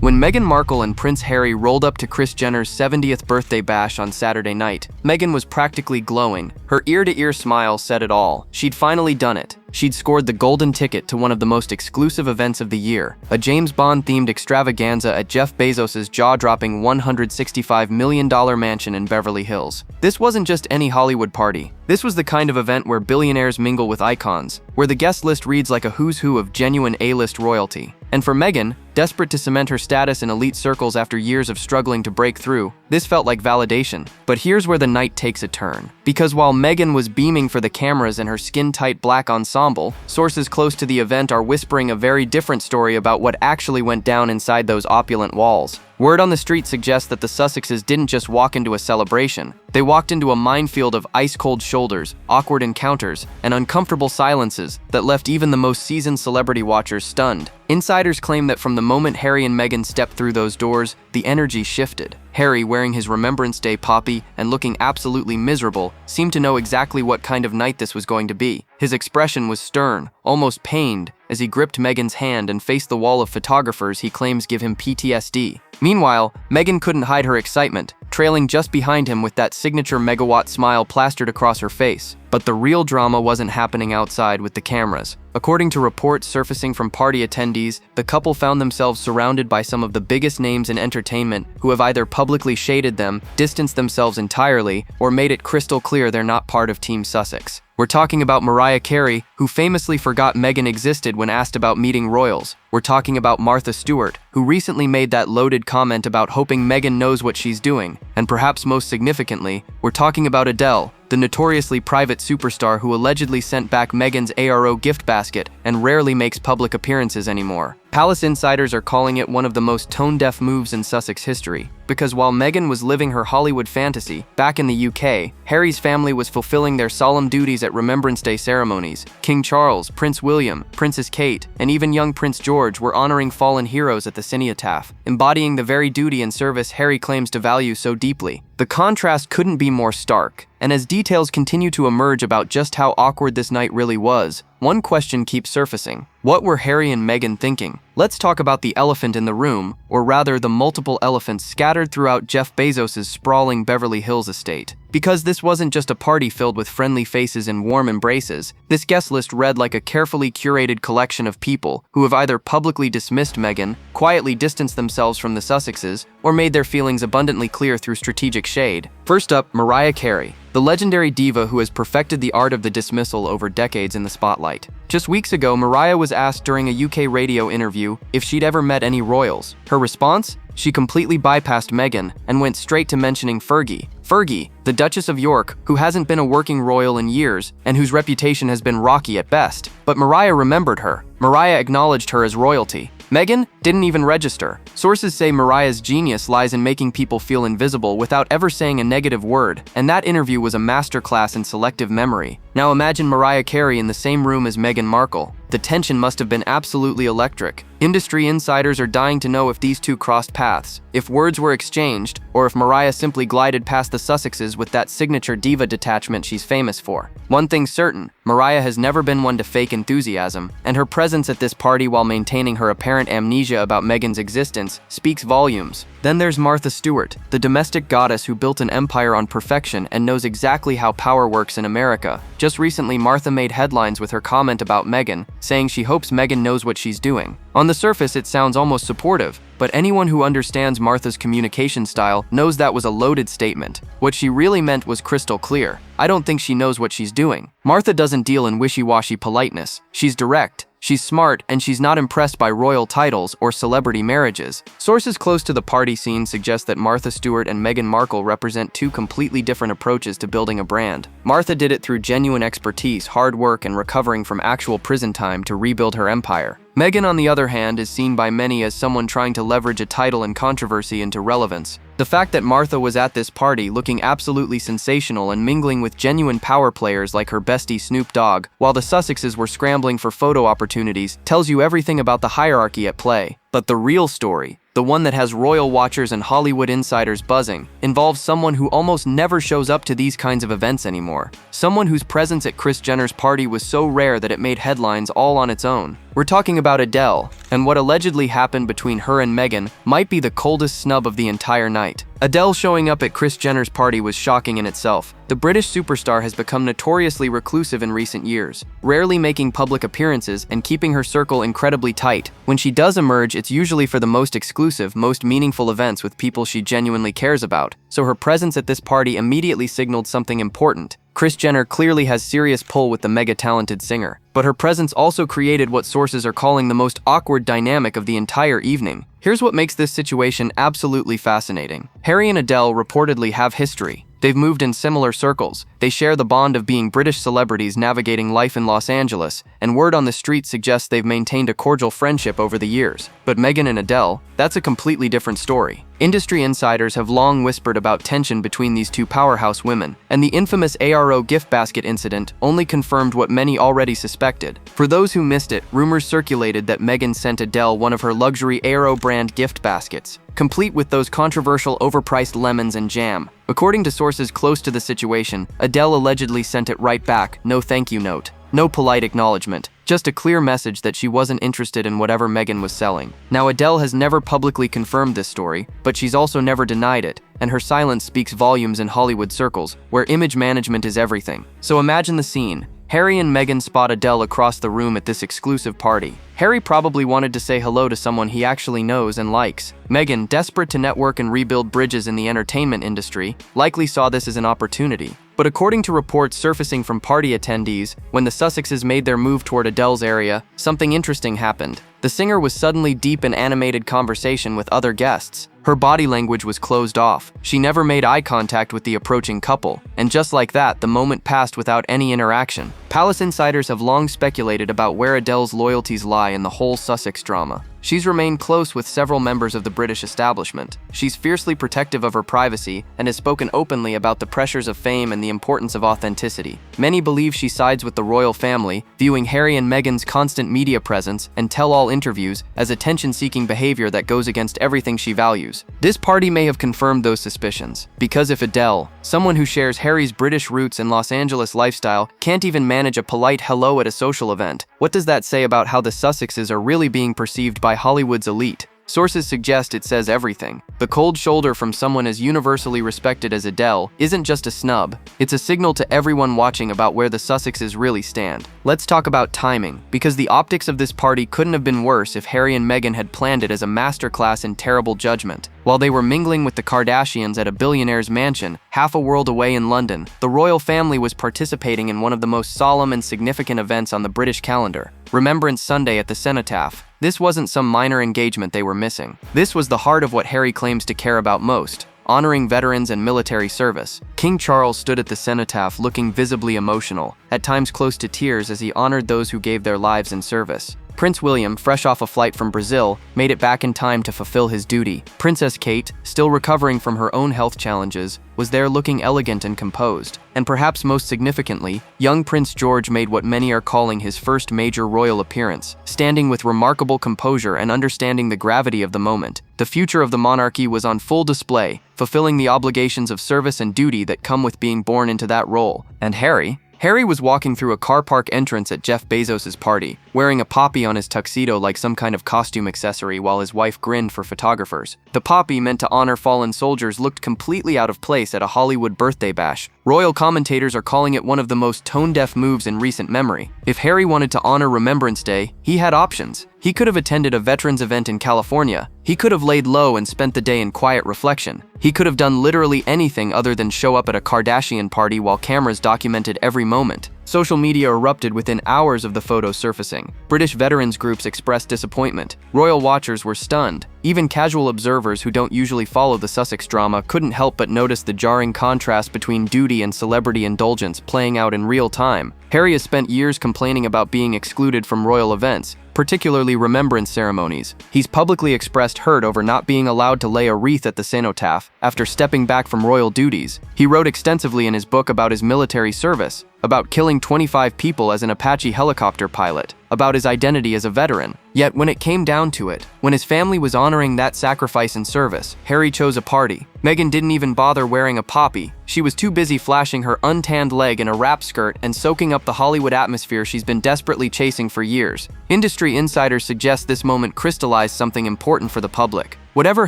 When Meghan Markle and Prince Harry rolled up to Kris Jenner's 70th birthday bash on Saturday night, Meghan was practically glowing. Her ear-to-ear smile said it all. She'd finally done it. She'd scored the golden ticket to one of the most exclusive events of the year, a James Bond-themed extravaganza at Jeff Bezos's jaw-dropping $165 million mansion in Beverly Hills. This wasn't just any Hollywood party. This was the kind of event where billionaires mingle with icons, where the guest list reads like a who's who of genuine A-list royalty. And for Meghan, desperate to cement her status in elite circles after years of struggling to break through, this felt like validation. But here's where the night takes a turn. Because while Meghan was beaming for the cameras in her skin-tight black ensemble, sources close to the event are whispering a very different story about what actually went down inside those opulent walls. Word on the street suggests that the Sussexes didn't just walk into a celebration. They walked into a minefield of ice-cold shoulders, awkward encounters, and uncomfortable silences that left even the most seasoned celebrity watchers stunned. Insiders claim that from the moment Harry and Meghan stepped through those doors, the energy shifted. Harry, wearing his Remembrance Day poppy and looking absolutely miserable, seemed to know exactly what kind of night this was going to be. His expression was stern, almost pained, as he gripped Meghan's hand and faced the wall of photographers he claims give him PTSD. Meanwhile, Meghan couldn't hide her excitement, trailing just behind him with that signature megawatt smile plastered across her face. But the real drama wasn't happening outside with the cameras. According to reports surfacing from party attendees, the couple found themselves surrounded by some of the biggest names in entertainment who have either publicly shaded them, distanced themselves entirely, or made it crystal clear they're not part of Team Sussex. We're talking about Mariah Carey, who famously forgot Meghan existed when asked about meeting royals. We're talking about Martha Stewart, who recently made that loaded comment about hoping Meghan knows what she's doing. And perhaps most significantly, we're talking about Adele, the notoriously private superstar who allegedly sent back Meghan's ARO gift basket and rarely makes public appearances anymore. Palace insiders are calling it one of the most tone-deaf moves in Sussex history, because while Meghan was living her Hollywood fantasy, back in the UK, Harry's family was fulfilling their solemn duties at Remembrance Day ceremonies. King Charles, Prince William, Princess Kate, and even young Prince George were honoring fallen heroes at the cenotaph, embodying the very duty and service Harry claims to value so deeply. The contrast couldn't be more stark, and as details continue to emerge about just how awkward this night really was, one question keeps surfacing. What were Harry and Meghan thinking? Let's talk about the elephant in the room, or rather the multiple elephants scattered throughout Jeff Bezos's sprawling Beverly Hills estate. Because this wasn't just a party filled with friendly faces and warm embraces, this guest list read like a carefully curated collection of people who have either publicly dismissed Meghan, quietly distanced themselves from the Sussexes, or made their feelings abundantly clear through strategic shade. First up, Mariah Carey, the legendary diva who has perfected the art of the dismissal over decades in the spotlight. Just weeks ago, Mariah was asked during a UK radio interview if she'd ever met any royals. Her response? She completely bypassed Meghan and went straight to mentioning Fergie. Fergie, the Duchess of York, who hasn't been a working royal in years and whose reputation has been rocky at best. But Mariah remembered her. Mariah acknowledged her as royalty. Meghan didn't even register. Sources say Mariah's genius lies in making people feel invisible without ever saying a negative word, and that interview was a masterclass in selective memory. Now imagine Mariah Carey in the same room as Meghan Markle. The tension must have been absolutely electric. Industry insiders are dying to know if these two crossed paths, if words were exchanged, or if Mariah simply glided past the Sussexes with that signature diva detachment she's famous for. One thing's certain, Mariah has never been one to fake enthusiasm, and her presence at this party while maintaining her apparent amnesia about Meghan's existence speaks volumes. Then there's Martha Stewart, the domestic goddess who built an empire on perfection and knows exactly how power works in America. Just recently, Martha made headlines with her comment about Meghan, saying she hopes Meghan knows what she's doing. On the surface, it sounds almost supportive, but anyone who understands Martha's communication style knows that was a loaded statement. What she really meant was crystal clear. I don't think she knows what she's doing. Martha doesn't deal in wishy-washy politeness. She's direct. She's smart, and she's not impressed by royal titles or celebrity marriages. Sources close to the party scene suggest that Martha Stewart and Meghan Markle represent two completely different approaches to building a brand. Martha did it through genuine expertise, hard work, and recovering from actual prison time to rebuild her empire. Meghan, on the other hand, is seen by many as someone trying to leverage a title and controversy into relevance. The fact that Martha was at this party looking absolutely sensational and mingling with genuine power players like her bestie Snoop Dogg, while the Sussexes were scrambling for photo opportunities, tells you everything about the hierarchy at play. But the real story, the one that has royal watchers and Hollywood insiders buzzing, involves someone who almost never shows up to these kinds of events anymore. Someone whose presence at Kris Jenner's party was so rare that it made headlines all on its own. We're talking about Adele, and what allegedly happened between her and Meghan might be the coldest snub of the entire night. Adele showing up at Kris Jenner's party was shocking in itself. The British superstar has become notoriously reclusive in recent years, rarely making public appearances and keeping her circle incredibly tight. When she does emerge, it's usually for the most exclusive, most meaningful events with people she genuinely cares about. So her presence at this party immediately signaled something important. Kris Jenner clearly has serious pull with the mega-talented singer, but her presence also created what sources are calling the most awkward dynamic of the entire evening. Here's what makes this situation absolutely fascinating. Harry and Adele reportedly have history. They've moved in similar circles. They share the bond of being British celebrities navigating life in Los Angeles, and word on the street suggests they've maintained a cordial friendship over the years. But Meghan and Adele, that's a completely different story. Industry insiders have long whispered about tension between these two powerhouse women, and the infamous ARO gift basket incident only confirmed what many already suspected. For those who missed it, rumors circulated that Meghan sent Adele one of her luxury ARO brand gift baskets, complete with those controversial overpriced lemons and jam. According to sources close to the situation, Adele allegedly sent it right back, no thank you note. No polite acknowledgement, just a clear message that she wasn't interested in whatever Meghan was selling. Now, Adele has never publicly confirmed this story, but she's also never denied it, and her silence speaks volumes in Hollywood circles, where image management is everything. So imagine the scene. Harry and Meghan spot Adele across the room at this exclusive party. Harry probably wanted to say hello to someone he actually knows and likes. Meghan, desperate to network and rebuild bridges in the entertainment industry, likely saw this as an opportunity. But according to reports surfacing from party attendees, when the Sussexes made their move toward Adele's area, something interesting happened. The singer was suddenly deep in animated conversation with other guests. Her body language was closed off. She never made eye contact with the approaching couple. And just like that, the moment passed without any interaction. Palace insiders have long speculated about where Adele's loyalties lie in the whole Sussex drama. She's remained close with several members of the British establishment. She's fiercely protective of her privacy and has spoken openly about the pressures of fame and the importance of authenticity. Many believe she sides with the royal family, viewing Harry and Meghan's constant media presence and tell-all interviews as attention-seeking behavior that goes against everything she values. This party may have confirmed those suspicions, because if Adele, someone who shares Harry's British roots and Los Angeles lifestyle, can't even manage a polite hello at a social event, what does that say about how the Sussexes are really being perceived by Hollywood's elite? Sources suggest it says everything. The cold shoulder from someone as universally respected as Adele isn't just a snub, it's a signal to everyone watching about where the Sussexes really stand. Let's talk about timing, because the optics of this party couldn't have been worse if Harry and Meghan had planned it as a masterclass in terrible judgment. While they were mingling with the Kardashians at a billionaire's mansion, half a world away in London, the royal family was participating in one of the most solemn and significant events on the British calendar, Remembrance Sunday at the Cenotaph. This wasn't some minor engagement they were missing. This was the heart of what Harry claims to care about most: honoring veterans and military service. King Charles stood at the cenotaph looking visibly emotional, at times close to tears as he honored those who gave their lives in service. Prince William, fresh off a flight from Brazil, made it back in time to fulfill his duty. Princess Kate, still recovering from her own health challenges, was there looking elegant and composed. And perhaps most significantly, young Prince George made what many are calling his first major royal appearance, standing with remarkable composure and understanding the gravity of the moment. The future of the monarchy was on full display, fulfilling the obligations of service and duty that come with being born into that role. And Harry was walking through a car park entrance at Jeff Bezos' party, wearing a poppy on his tuxedo like some kind of costume accessory while his wife grinned for photographers. The poppy, meant to honor fallen soldiers, looked completely out of place at a Hollywood birthday bash. Royal commentators are calling it one of the most tone-deaf moves in recent memory. If Harry wanted to honor Remembrance Day, he had options. He could have attended a veterans event in California. He could have laid low and spent the day in quiet reflection. He could have done literally anything other than show up at a Kardashian party while cameras documented every moment. Social media erupted within hours of the photo surfacing. British veterans groups expressed disappointment. Royal watchers were stunned. Even casual observers who don't usually follow the Sussex drama couldn't help but notice the jarring contrast between duty and celebrity indulgence playing out in real time. Harry has spent years complaining about being excluded from royal events, particularly remembrance ceremonies. He's publicly expressed hurt over not being allowed to lay a wreath at the cenotaph after stepping back from royal duties. He wrote extensively in his book about his military service, about killing 25 people as an Apache helicopter pilot, about his identity as a veteran. Yet when it came down to it, when his family was honoring that sacrifice and service, Harry chose a party. Meghan didn't even bother wearing a poppy. She was too busy flashing her untanned leg in a wrap skirt and soaking up the Hollywood atmosphere she's been desperately chasing for years. Industry insiders suggest this moment crystallized something important for the public. Whatever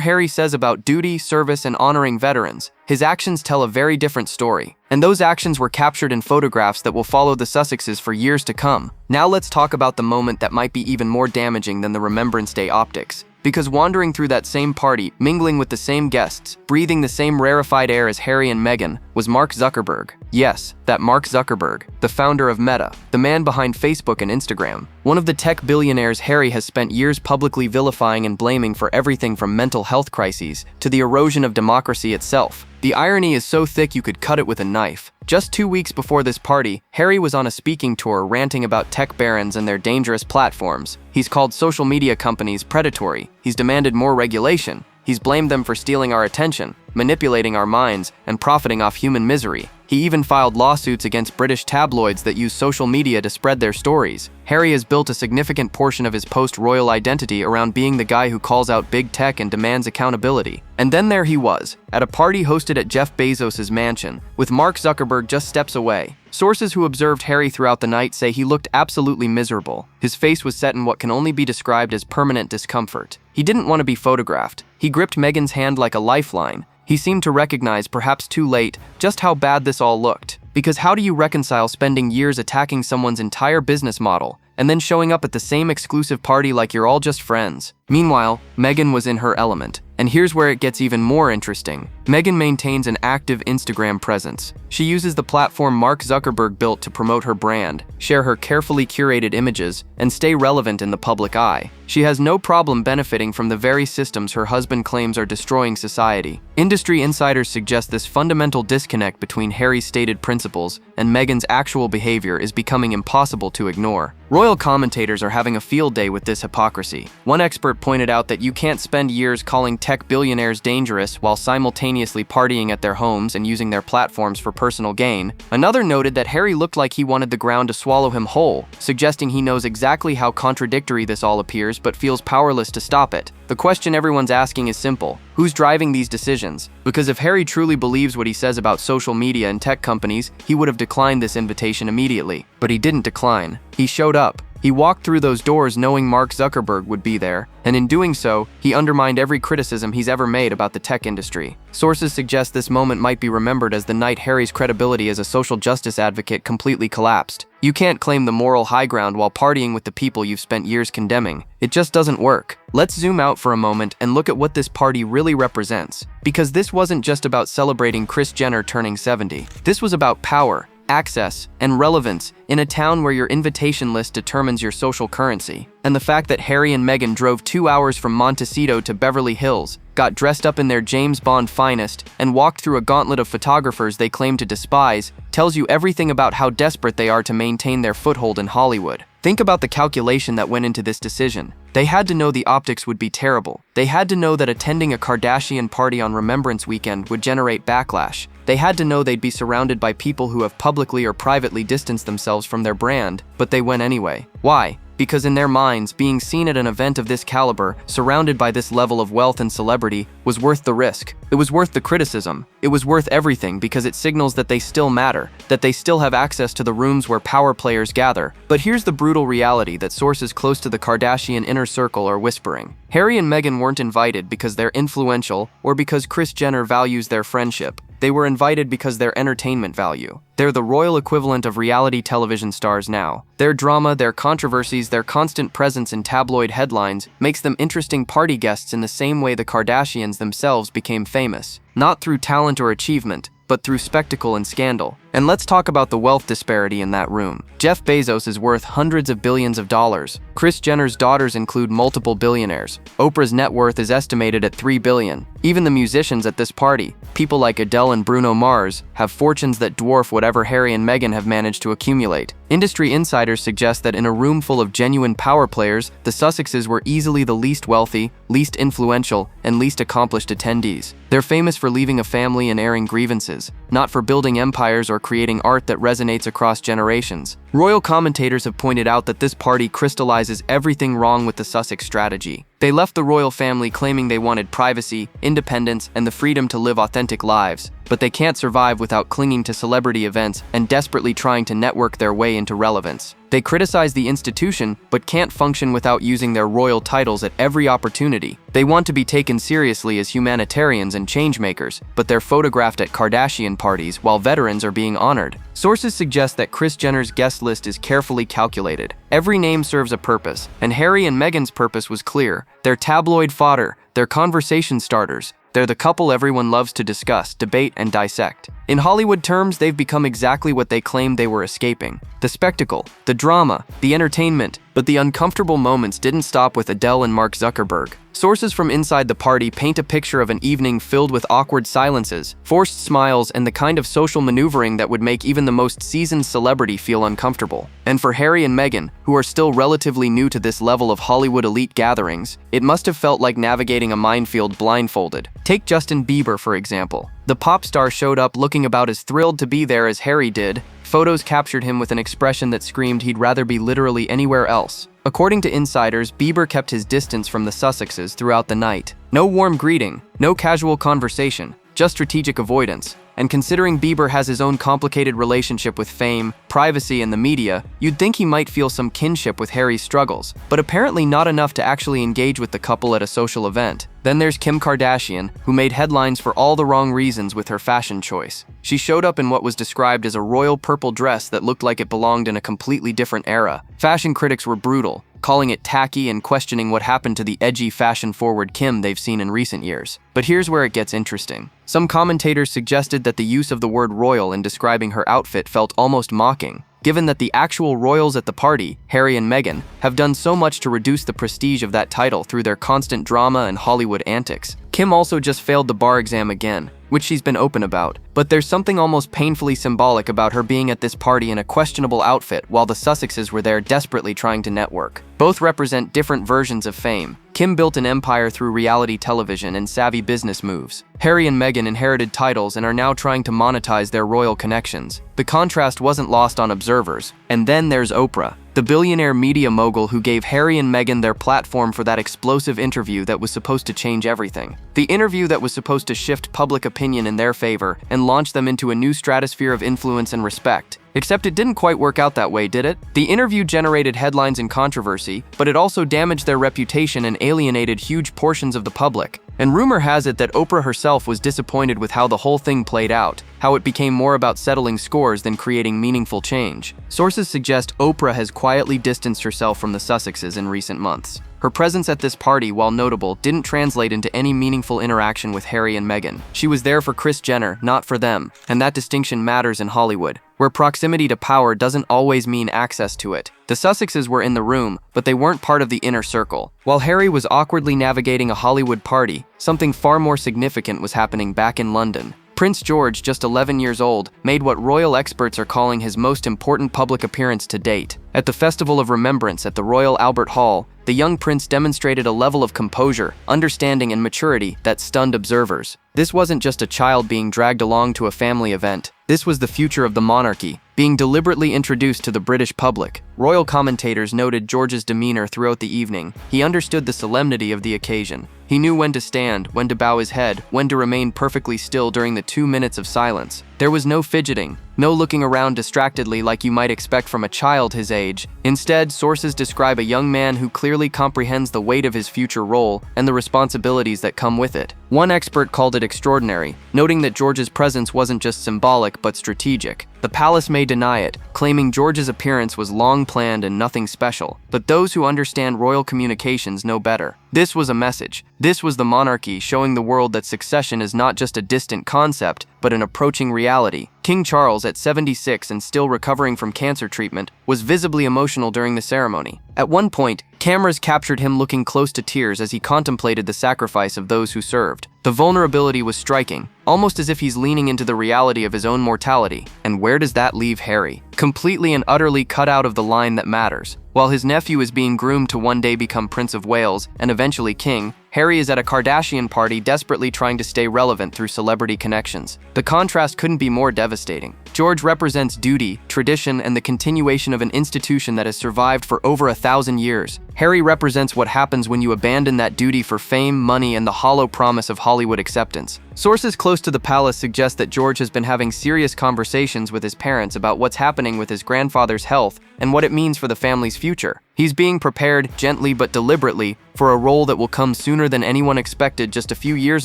Harry says about duty, service, and honoring veterans, his actions tell a very different story. And those actions were captured in photographs that will follow the Sussexes for years to come. Now let's talk about the moment that might be even more damaging than the Remembrance Day optics. Because wandering through that same party, mingling with the same guests, breathing the same rarefied air as Harry and Meghan, was Mark Zuckerberg. Yes, that Mark Zuckerberg, the founder of Meta, the man behind Facebook and Instagram. One of the tech billionaires Harry has spent years publicly vilifying and blaming for everything from mental health crises to the erosion of democracy itself. The irony is so thick you could cut it with a knife. Just 2 weeks before this party, Harry was on a speaking tour ranting about tech barons and their dangerous platforms. He's called social media companies predatory. He's demanded more regulation. He's blamed them for stealing our attention, manipulating our minds, and profiting off human misery. He even filed lawsuits against British tabloids that use social media to spread their stories. Harry has built a significant portion of his post-royal identity around being the guy who calls out big tech and demands accountability. And then there he was, at a party hosted at Jeff Bezos' mansion, with Mark Zuckerberg just steps away. Sources who observed Harry throughout the night say he looked absolutely miserable. His face was set in what can only be described as permanent discomfort. He didn't want to be photographed. He gripped Meghan's hand like a lifeline. He seemed to recognize, perhaps too late, just how bad this all looked. Because how do you reconcile spending years attacking someone's entire business model and then showing up at the same exclusive party like you're all just friends? Meanwhile, Meghan was in her element. And here's where it gets even more interesting. Meghan maintains an active Instagram presence. She uses the platform Mark Zuckerberg built to promote her brand, share her carefully curated images, and stay relevant in the public eye. She has no problem benefiting from the very systems her husband claims are destroying society. Industry insiders suggest this fundamental disconnect between Harry's stated principles and Meghan's actual behavior is becoming impossible to ignore. Royal commentators are having a field day with this hypocrisy. One expert pointed out that you can't spend years calling tech billionaires dangerous while simultaneously partying at their homes and using their platforms for personal gain. Another noted that Harry looked like he wanted the ground to swallow him whole, suggesting he knows exactly how contradictory this all appears but feels powerless to stop it. The question everyone's asking is simple. Who's driving these decisions? Because if Harry truly believes what he says about social media and tech companies, he would have declined this invitation immediately. But he didn't decline. He showed up. He walked through those doors knowing Mark Zuckerberg would be there, and in doing so, he undermined every criticism he's ever made about the tech industry. Sources suggest this moment might be remembered as the night Harry's credibility as a social justice advocate completely collapsed. You can't claim the moral high ground while partying with the people you've spent years condemning. It just doesn't work. Let's zoom out for a moment and look at what this party really represents. Because this wasn't just about celebrating Kris Jenner turning 70. This was about power, access, and relevance in a town where your invitation list determines your social currency. And the fact that Harry and Meghan drove 2 hours from Montecito to Beverly Hills, got dressed up in their James Bond finest, and walked through a gauntlet of photographers they claim to despise tells you everything about how desperate they are to maintain their foothold in Hollywood. Think about the calculation that went into this decision. They had to know the optics would be terrible. They had to know that attending a Kardashian party on Remembrance weekend would generate backlash. They had to know they'd be surrounded by people who have publicly or privately distanced themselves from their brand, but they went anyway. Why? Because in their minds, being seen at an event of this caliber, surrounded by this level of wealth and celebrity, was worth the risk. It was worth the criticism. It was worth everything because it signals that they still matter, that they still have access to the rooms where power players gather. But here's the brutal reality that sources close to the Kardashian inner circle are whispering. Harry and Meghan weren't invited because they're influential or because Kris Jenner values their friendship. They were invited because their entertainment value. They're the royal equivalent of reality television stars now. Their drama, their controversies, their constant presence in tabloid headlines makes them interesting party guests in the same way the Kardashians themselves became famous. Not through talent or achievement, but through spectacle and scandal. And let's talk about the wealth disparity in that room. Jeff Bezos is worth hundreds of billions of dollars. Kris Jenner's daughters include multiple billionaires. Oprah's net worth is estimated at $3 billion. Even the musicians at this party, people like Adele and Bruno Mars, have fortunes that dwarf whatever Harry and Meghan have managed to accumulate. Industry insiders suggest that in a room full of genuine power players, the Sussexes were easily the least wealthy, least influential, and least accomplished attendees. They're famous for leaving a family and airing grievances, not for building empires or creating art that resonates across generations. Royal commentators have pointed out that this party crystallizes everything wrong with the Sussex strategy. They left the royal family claiming they wanted privacy, independence, and the freedom to live authentic lives, but they can't survive without clinging to celebrity events and desperately trying to network their way into relevance. They criticize the institution, but can't function without using their royal titles at every opportunity. They want to be taken seriously as humanitarians and changemakers, but they're photographed at Kardashian parties while veterans are being honored. Sources suggest that Kris Jenner's guest list is carefully calculated. Every name serves a purpose, and Harry and Meghan's purpose was clear. They're tabloid fodder, they're conversation starters, they're the couple everyone loves to discuss, debate, and dissect. In Hollywood terms, they've become exactly what they claimed they were escaping. The spectacle, the drama, the entertainment, but the uncomfortable moments didn't stop with Adele and Mark Zuckerberg. Sources from inside the party paint a picture of an evening filled with awkward silences, forced smiles, and the kind of social maneuvering that would make even the most seasoned celebrity feel uncomfortable. And for Harry and Meghan, who are still relatively new to this level of Hollywood elite gatherings, it must have felt like navigating a minefield blindfolded. Take Justin Bieber, for example. The pop star showed up looking about as thrilled to be there as Harry did. Photos captured him with an expression that screamed he'd rather be literally anywhere else. According to insiders, Bieber kept his distance from the Sussexes throughout the night. No warm greeting, no casual conversation, just strategic avoidance. And considering Bieber has his own complicated relationship with fame, privacy, and the media, you'd think he might feel some kinship with Harry's struggles, but apparently not enough to actually engage with the couple at a social event. Then there's Kim Kardashian, who made headlines for all the wrong reasons with her fashion choice. She showed up in what was described as a royal purple dress that looked like it belonged in a completely different era. Fashion critics were brutal, calling it tacky and questioning what happened to the edgy, fashion-forward Kim they've seen in recent years. But here's where it gets interesting. Some commentators suggested that the use of the word royal in describing her outfit felt almost mocking, given that the actual royals at the party, Harry and Meghan, have done so much to reduce the prestige of that title through their constant drama and Hollywood antics. Kim also just failed the bar exam again, which she's been open about, but there's something almost painfully symbolic about her being at this party in a questionable outfit while the Sussexes were there desperately trying to network. Both represent different versions of fame. Kim built an empire through reality television and savvy business moves. Harry and Meghan inherited titles and are now trying to monetize their royal connections. The contrast wasn't lost on observers. And then there's Oprah, the billionaire media mogul who gave Harry and Meghan their platform for that explosive interview that was supposed to change everything. The interview that was supposed to shift public opinion in their favor and launch them into a new stratosphere of influence and respect. Except it didn't quite work out that way, did it? The interview generated headlines and controversy, but it also damaged their reputation and alienated huge portions of the public. And rumor has it that Oprah herself was disappointed with how the whole thing played out, how it became more about settling scores than creating meaningful change. Sources suggest Oprah has quietly distanced herself from the Sussexes in recent months. Her presence at this party, while notable, didn't translate into any meaningful interaction with Harry and Meghan. She was there for Kris Jenner, not for them, and that distinction matters in Hollywood, where proximity to power doesn't always mean access to it. The Sussexes were in the room, but they weren't part of the inner circle. While Harry was awkwardly navigating a Hollywood party, something far more significant was happening back in London. Prince George, just 11 years old, made what royal experts are calling his most important public appearance to date. At the Festival of Remembrance at the Royal Albert Hall, the young prince demonstrated a level of composure, understanding, and maturity that stunned observers. This wasn't just a child being dragged along to a family event. This was the future of the monarchy, being deliberately introduced to the British public. Royal commentators noted George's demeanor throughout the evening. He understood the solemnity of the occasion. He knew when to stand, when to bow his head, when to remain perfectly still during the 2 minutes of silence. There was no fidgeting, no looking around distractedly like you might expect from a child his age. Instead, sources describe a young man who clearly comprehends the weight of his future role and the responsibilities that come with it. One expert called it extraordinary, noting that George's presence wasn't just symbolic but strategic. The palace may deny it, claiming George's appearance was long planned and nothing special, but those who understand royal communications know better. This was a message. This was the monarchy showing the world that succession is not just a distant concept, but an approaching reality. King Charles, at 76 and still recovering from cancer treatment, was visibly emotional during the ceremony. At one point, cameras captured him looking close to tears as he contemplated the sacrifice of those who served. The vulnerability was striking, almost as if he's leaning into the reality of his own mortality. And where does that leave Harry? Completely and utterly cut out of the line that matters. While his nephew is being groomed to one day become Prince of Wales and eventually King, Harry is at a Kardashian party desperately trying to stay relevant through celebrity connections. The contrast couldn't be more devastating. George represents duty, tradition, and the continuation of an institution that has survived for over 1,000 years. Harry represents what happens when you abandon that duty for fame, money, and the hollow promise of Hollywood acceptance. Sources close to the palace suggest that George has been having serious conversations with his parents about what's happening with his grandfather's health and what it means for the family's future. He's being prepared, gently but deliberately, for a role that will come sooner than anyone expected just a few years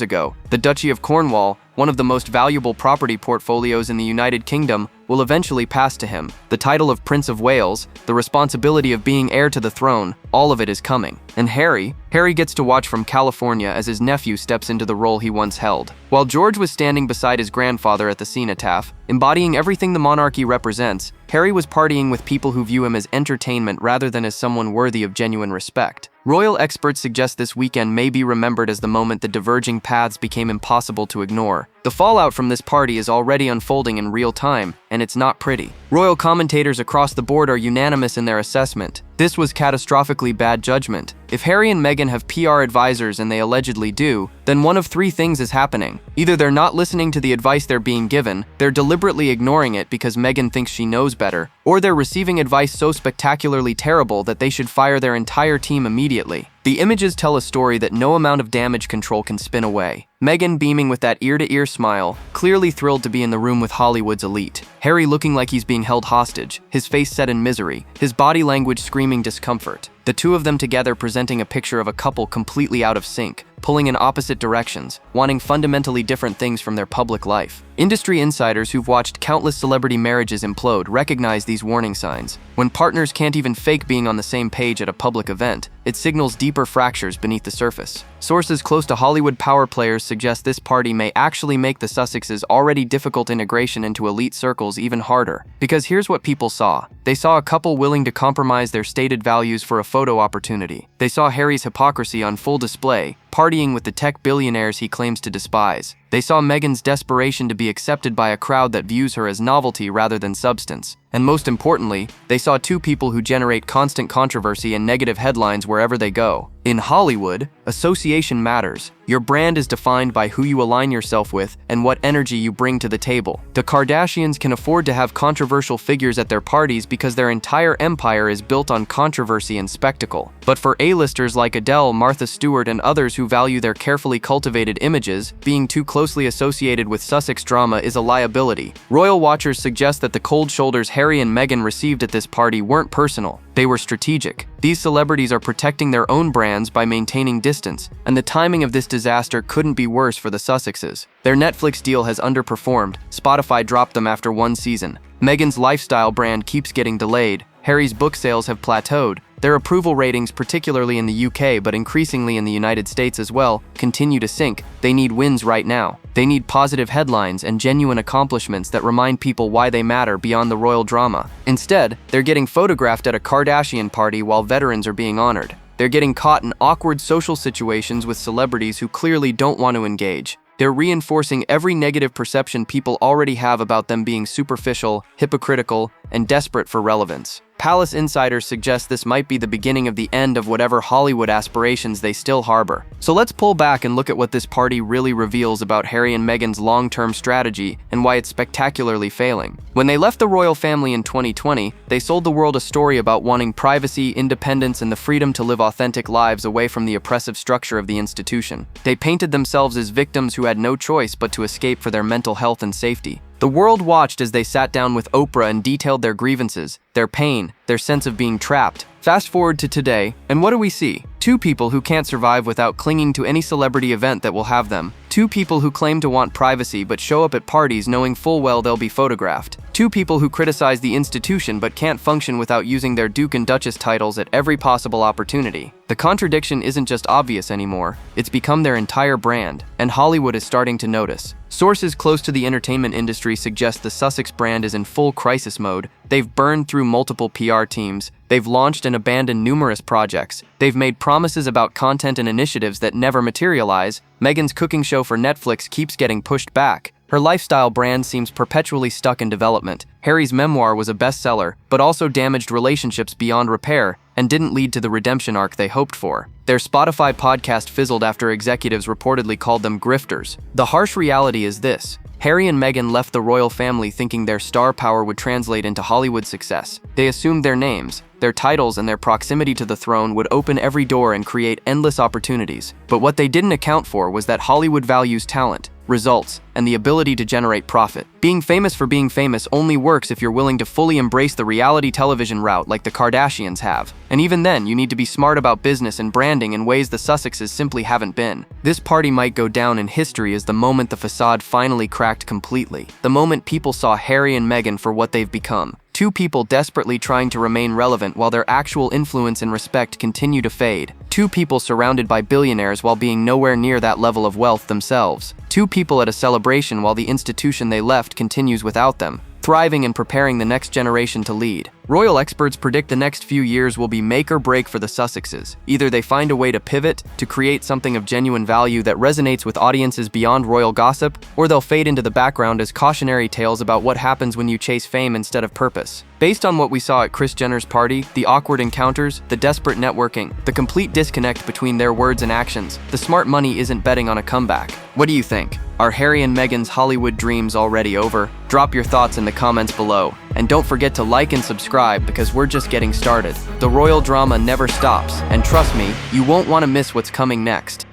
ago. The Duchy of Cornwall, one of the most valuable property portfolios in the United Kingdom, will eventually pass to him. The title of Prince of Wales, the responsibility of being heir to the throne, all of it is coming. And Harry gets to watch from California as his nephew steps into the role he once held. While George was standing beside his grandfather at the cenotaph, embodying everything the monarchy represents, Harry was partying with people who view him as entertainment rather than as someone worthy of genuine respect. Royal experts suggest this weekend may be remembered as the moment the diverging paths became impossible to ignore. The fallout from this party is already unfolding in real time, and it's not pretty. Royal commentators across the board are unanimous in their assessment. This was catastrophically bad judgment. If Harry and Meghan have PR advisors, and they allegedly do, then one of three things is happening. Either they're not listening to the advice they're being given, they're deliberately ignoring it because Meghan thinks she knows better, or they're receiving advice so spectacularly terrible that they should fire their entire team immediately. The images tell a story that no amount of damage control can spin away. Meghan beaming with that ear-to-ear smile, clearly thrilled to be in the room with Hollywood's elite. Harry looking like he's being held hostage, his face set in misery, his body language screaming discomfort. The two of them together presenting a picture of a couple completely out of sync, pulling in opposite directions, wanting fundamentally different things from their public life. Industry insiders who've watched countless celebrity marriages implode recognize these warning signs. When partners can't even fake being on the same page at a public event, it signals deeper fractures beneath the surface. Sources close to Hollywood power players suggest this party may actually make the Sussexes' already difficult integration into elite circles even harder. Because here's what people saw. They saw a couple willing to compromise their stated values for a photo opportunity. They saw Harry's hypocrisy on full display, partying with the tech billionaires he claims to despise. They saw Meghan's desperation to be accepted by a crowd that views her as novelty rather than substance. And most importantly, they saw two people who generate constant controversy and negative headlines wherever they go. In Hollywood, association matters. Your brand is defined by who you align yourself with and what energy you bring to the table. The Kardashians can afford to have controversial figures at their parties because their entire empire is built on controversy and spectacle. But for A-listers like Adele, Martha Stewart, and others who value their carefully cultivated images, being too closely associated with Sussex drama is a liability. Royal watchers suggest that the cold shoulders Harry and Meghan received at this party weren't personal. They were strategic. These celebrities are protecting their own brands by maintaining distance, and the timing of this disaster couldn't be worse for the Sussexes. Their Netflix deal has underperformed. Spotify dropped them after one season. Meghan's lifestyle brand keeps getting delayed. Harry's book sales have plateaued. Their approval ratings, particularly in the UK but increasingly in the United States as well, continue to sink. They need wins right now. They need positive headlines and genuine accomplishments that remind people why they matter beyond the royal drama. Instead, they're getting photographed at a Kardashian party while veterans are being honored. They're getting caught in awkward social situations with celebrities who clearly don't want to engage. They're reinforcing every negative perception people already have about them being superficial, hypocritical, and desperate for relevance. Palace insiders suggest this might be the beginning of the end of whatever Hollywood aspirations they still harbor. So let's pull back and look at what this party really reveals about Harry and Meghan's long-term strategy and why it's spectacularly failing. When they left the royal family in 2020, they sold the world a story about wanting privacy, independence, and the freedom to live authentic lives away from the oppressive structure of the institution. They painted themselves as victims who had no choice but to escape for their mental health and safety. The world watched as they sat down with Oprah and detailed their grievances, their pain, their sense of being trapped. Fast forward to today, and what do we see? Two people who can't survive without clinging to any celebrity event that will have them. Two people who claim to want privacy but show up at parties knowing full well they'll be photographed. Two people who criticize the institution but can't function without using their Duke and Duchess titles at every possible opportunity. The contradiction isn't just obvious anymore, it's become their entire brand, and Hollywood is starting to notice. Sources close to the entertainment industry suggest the Sussex brand is in full crisis mode. They've burned through multiple PR teams, they've launched and abandoned numerous projects, they've made promises about content and initiatives that never materialize. Meghan's cooking show for Netflix keeps getting pushed back. Her lifestyle brand seems perpetually stuck in development. Harry's memoir was a bestseller, but also damaged relationships beyond repair and didn't lead to the redemption arc they hoped for. Their Spotify podcast fizzled after executives reportedly called them grifters. The harsh reality is this: Harry and Meghan left the royal family thinking their star power would translate into Hollywood success. They assumed their names, their titles, and their proximity to the throne would open every door and create endless opportunities. But what they didn't account for was that Hollywood values talent, results, and the ability to generate profit. Being famous for being famous only works if you're willing to fully embrace the reality television route like the Kardashians have. And even then, you need to be smart about business and branding in ways the Sussexes simply haven't been. This party might go down in history as the moment the facade finally cracked completely. The moment people saw Harry and Meghan for what they've become. Two people desperately trying to remain relevant while their actual influence and respect continue to fade. Two people surrounded by billionaires while being nowhere near that level of wealth themselves. Two people at a celebration while the institution they left continues without them, thriving and preparing the next generation to lead. Royal experts predict the next few years will be make or break for the Sussexes. Either they find a way to pivot, to create something of genuine value that resonates with audiences beyond royal gossip, or they'll fade into the background as cautionary tales about what happens when you chase fame instead of purpose. Based on what we saw at Kris Jenner's party, the awkward encounters, the desperate networking, the complete disconnect between their words and actions, the smart money isn't betting on a comeback. What do you think? Are Harry and Meghan's Hollywood dreams already over? Drop your thoughts in the comments below. And don't forget to like and subscribe because we're just getting started. The royal drama never stops, and trust me, you won't want to miss what's coming next.